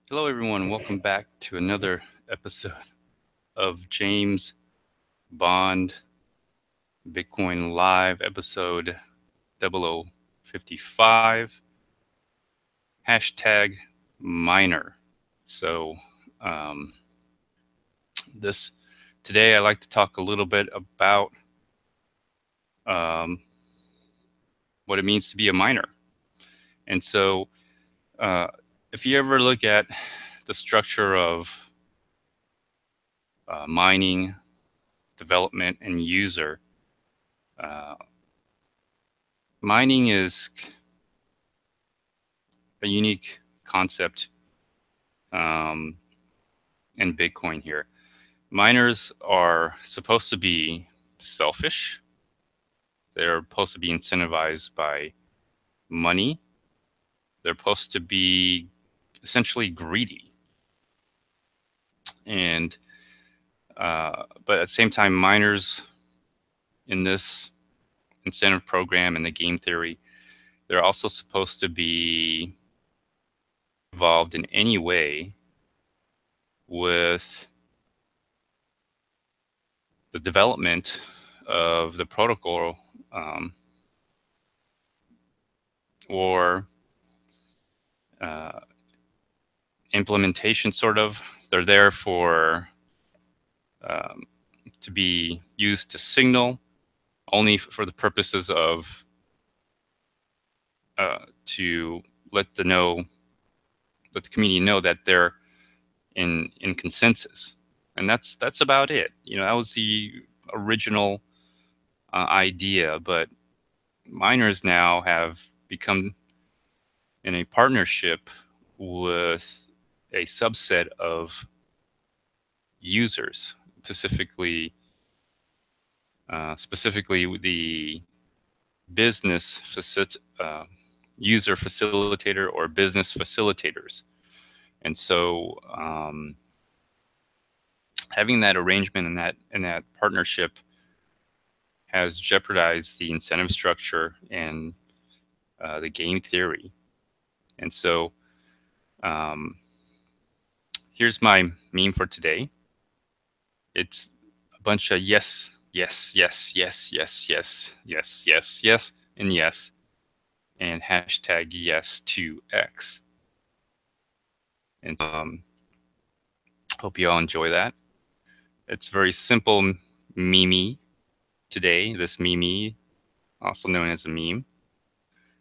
Hello, everyone. Welcome back to another episode of James Bond Bitcoin Live, episode 0055, hashtag miner. So, um, this today I like to talk a little bit about um, what it means to be a miner. And so, uh, if you ever look at the structure of mining, development, and user, uh, mining is a unique concept um, in Bitcoin here. Miners are supposed to be selfish. They're supposed to be incentivized by money. They're supposed to be essentially greedy. And but at the same time, miners in this incentive program and the game theory, they're also supposed to be involved in any way with the development of the protocol um, or uh, implementation, sort of. They're there for um, to be used to signal only for the purposes of to let the know let the community know that they're in consensus, and that's about it. That was the original idea, but miners now have become in a partnership with a subset of users, specifically the business user facilitator or business facilitators. And so having that arrangement and that partnership has jeopardized the incentive structure and the game theory. And so um, here's my meme for today. It's a bunch of yes, yes, yes, yes, yes, yes, yes, yes, yes, and yes, and hashtag yes to X. And hope you all enjoy that. It's very simple meme today, this meme, also known as a meme.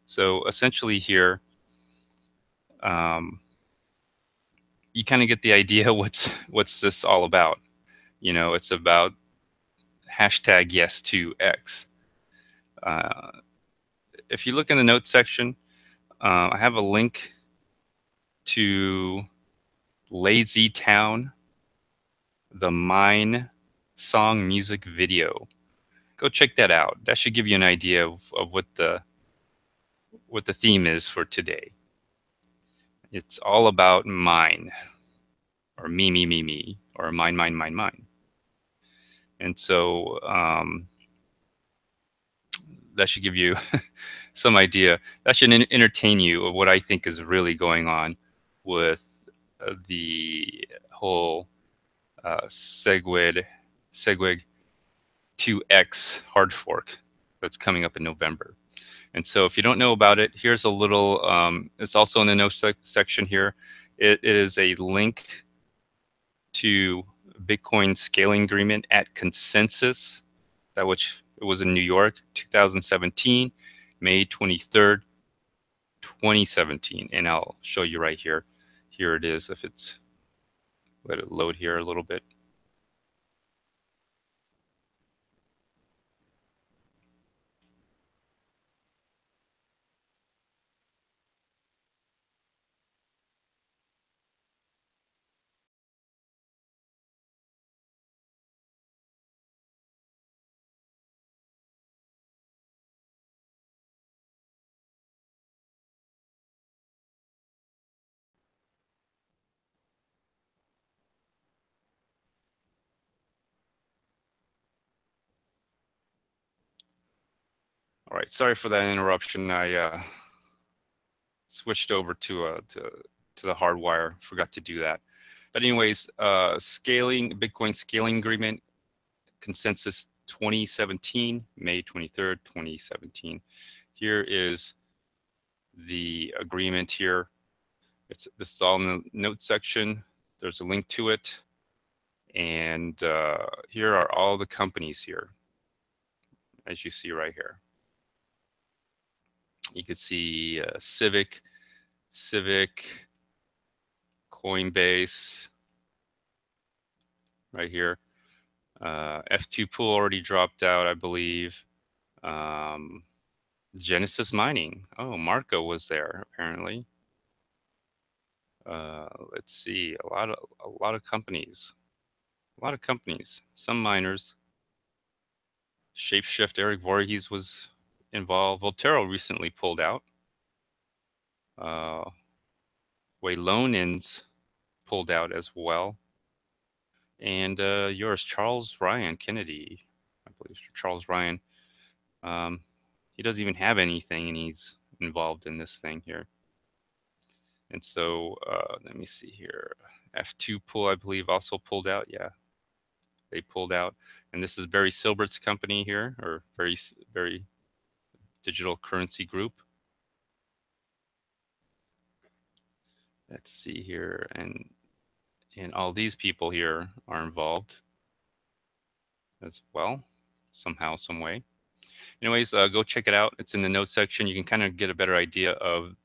So essentially here, um, you kind of get the idea what's this all about. It's about hashtag yes to X. Uh, if you look in the notes section, I have a link to Lazy Town, the Mine song music video. Go check that out. That should give you an idea of what the theme is for today. It's all about mine, or me, or mine. And so that should give you some idea. That should entertain you of what I think is really going on with the whole Segwit 2X hard fork that's coming up in November. And so if you don't know about it, here's a little, it's also in the notes section here. It is a link to Bitcoin scaling agreement at Consensus, that which it was in New York, 2017, May 23rd, 2017. And I'll show you right here. Here it is, if it's, let it load here a little bit. All right, sorry for that interruption. I switched over to to the hardwire. Forgot to do that. But anyways, scaling Bitcoin scaling agreement consensus 2017, May 23rd, 2017. Here is the agreement here. This is all in the notes section. There's a link to it. And here are all the companies here, as you see right here. You can see Civic, Coinbase, right here. F2 Pool already dropped out, I believe. Genesis Mining. Oh, Marco was there apparently. Let's see, a lot of companies, some miners. Shapeshift, Eric Voorhees was involved. Voltero recently pulled out. Waylonins pulled out as well. And yours, Charles Ryan Kennedy, I believe, Charles Ryan. He doesn't even have anything, and he's involved in this thing here. And so let me see here. F2 Pool, I believe, also pulled out. Yeah, they pulled out. And this is Barry Silbert's company here, or Barry Digital Currency Group. Let's see here, and all these people here are involved as well, somehow, some way. Anyways, go check it out. It's in the notes section. You can kind of get a better idea of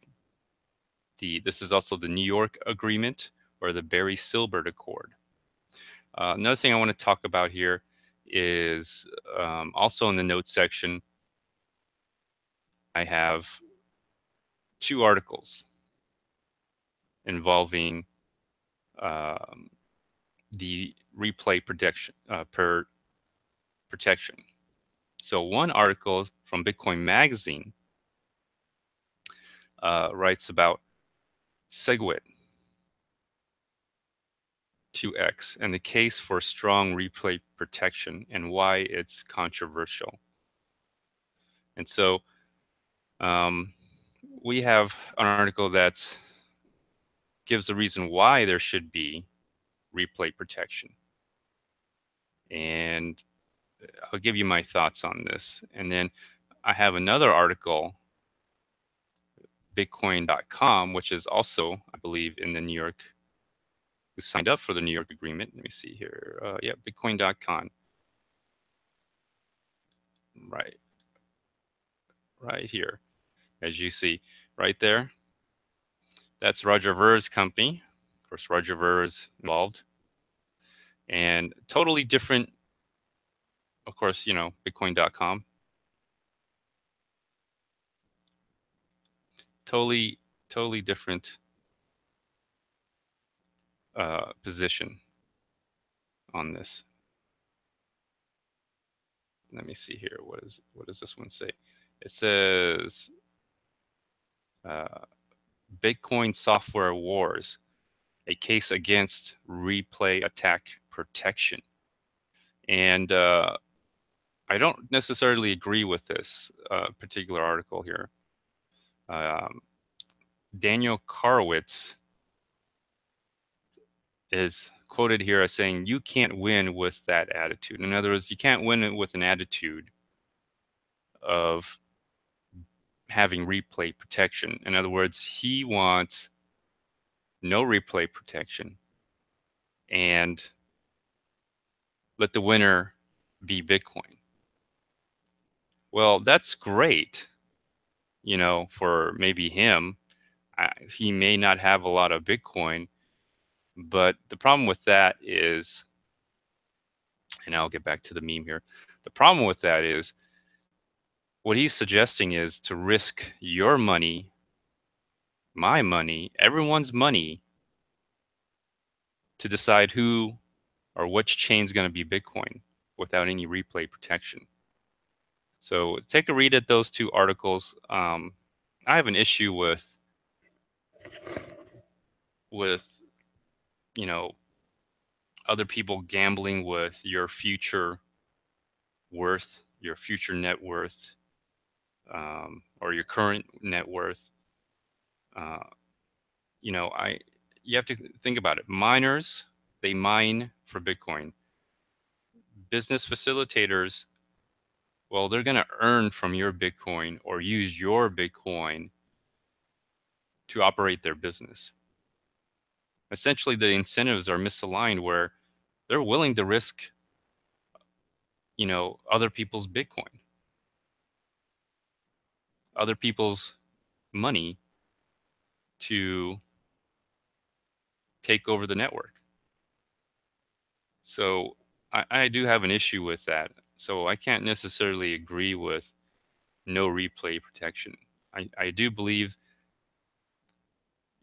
this is also the New York Agreement, or the Barry Silbert Accord. Another thing I want to talk about here is also in the notes section, I have 2 articles involving the replay protection. So one article from Bitcoin Magazine writes about SegWit 2x and the case for strong replay protection and why it's controversial. And so we have an article that gives the reason why there should be replay protection. And I'll give you my thoughts on this. And then I have another article, Bitcoin.com, which is also, I believe, in the New York, who signed up for the New York Agreement. Let me see here. Yeah, Bitcoin.com. Right here, as you see, right there. That's Roger Ver's company. Of course, Roger Ver is involved. And totally different, of course, you know, Bitcoin.com. Totally different position on this. Let me see here. What does this one say? It says Bitcoin software wars, a case against replay attack protection. And I don't necessarily agree with this particular article here. Daniel Karowitz is quoted here as saying, you can't win with that attitude. In other words, you can't win with an attitude of having replay protection. In other words, he wants no replay protection and let the winner be Bitcoin. Well, that's great, you know, for maybe him. He may not have a lot of Bitcoin, but the problem with that is, and I'll get back to the meme here. The problem with that is what he's suggesting is to risk your money, my money, everyone's money to decide who or which chain is going to be Bitcoin without any replay protection. So take a read at those 2 articles. I have an issue with you know, other people gambling with your future worth, your future net worth, or your current net worth. you know, you have to think about it. Miners, they mine for Bitcoin. Business facilitators, well, they're going to earn from your Bitcoin or use your Bitcoin to operate their business. Essentially, the incentives are misaligned where they're willing to risk, you know, other people's Bitcoin, other people's money to take over the network. So I do have an issue with that. So I can't necessarily agree with no replay protection. I do believe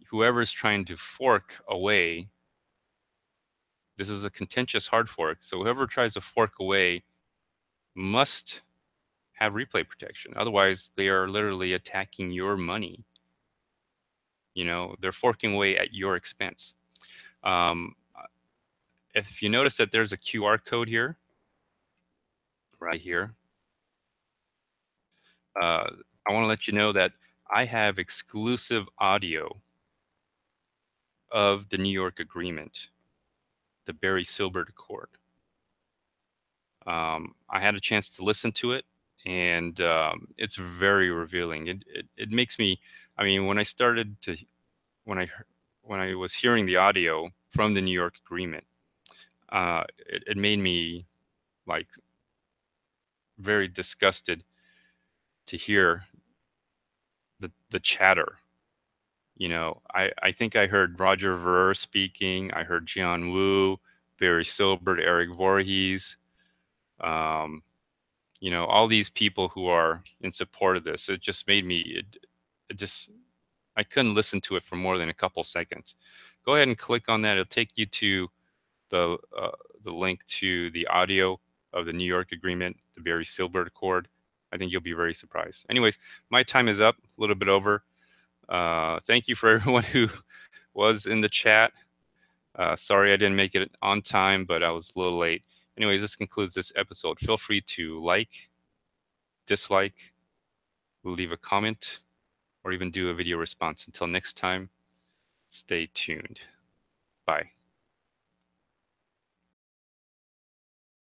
whoever's trying to fork away, this is a contentious hard fork. So whoever tries to fork away must have replay protection. Otherwise, they are literally attacking your money. You know, they're forking away at your expense. Um, if you notice that there's a QR code here, right here, I want to let you know that I have exclusive audio of the New York Agreement, the Barry Silbert Accord. I had a chance to listen to it, and it's very revealing. It makes me, I mean, when I started to, when I when I was hearing the audio from the New York Agreement, it made me like very disgusted to hear the chatter. You know, I think I heard Roger Ver speaking. I heard Jian Wu, Barry Silbert, Eric Voorhees. Um, you know, all these people who are in support of this. It just made me. It just I couldn't listen to it for more than a couple seconds. Go ahead and click on that. It'll take you to the uh, the link to the audio of the New York Agreement, the Barry Silbert Accord. I think you'll be very surprised. Anyways, my time is up, a little bit over. Thank you for everyone who was in the chat. Sorry I didn't make it on time, but I was a little late. Anyways, this concludes this episode. Feel free to like, dislike, leave a comment, or even do a video response. Until next time, stay tuned. Bye.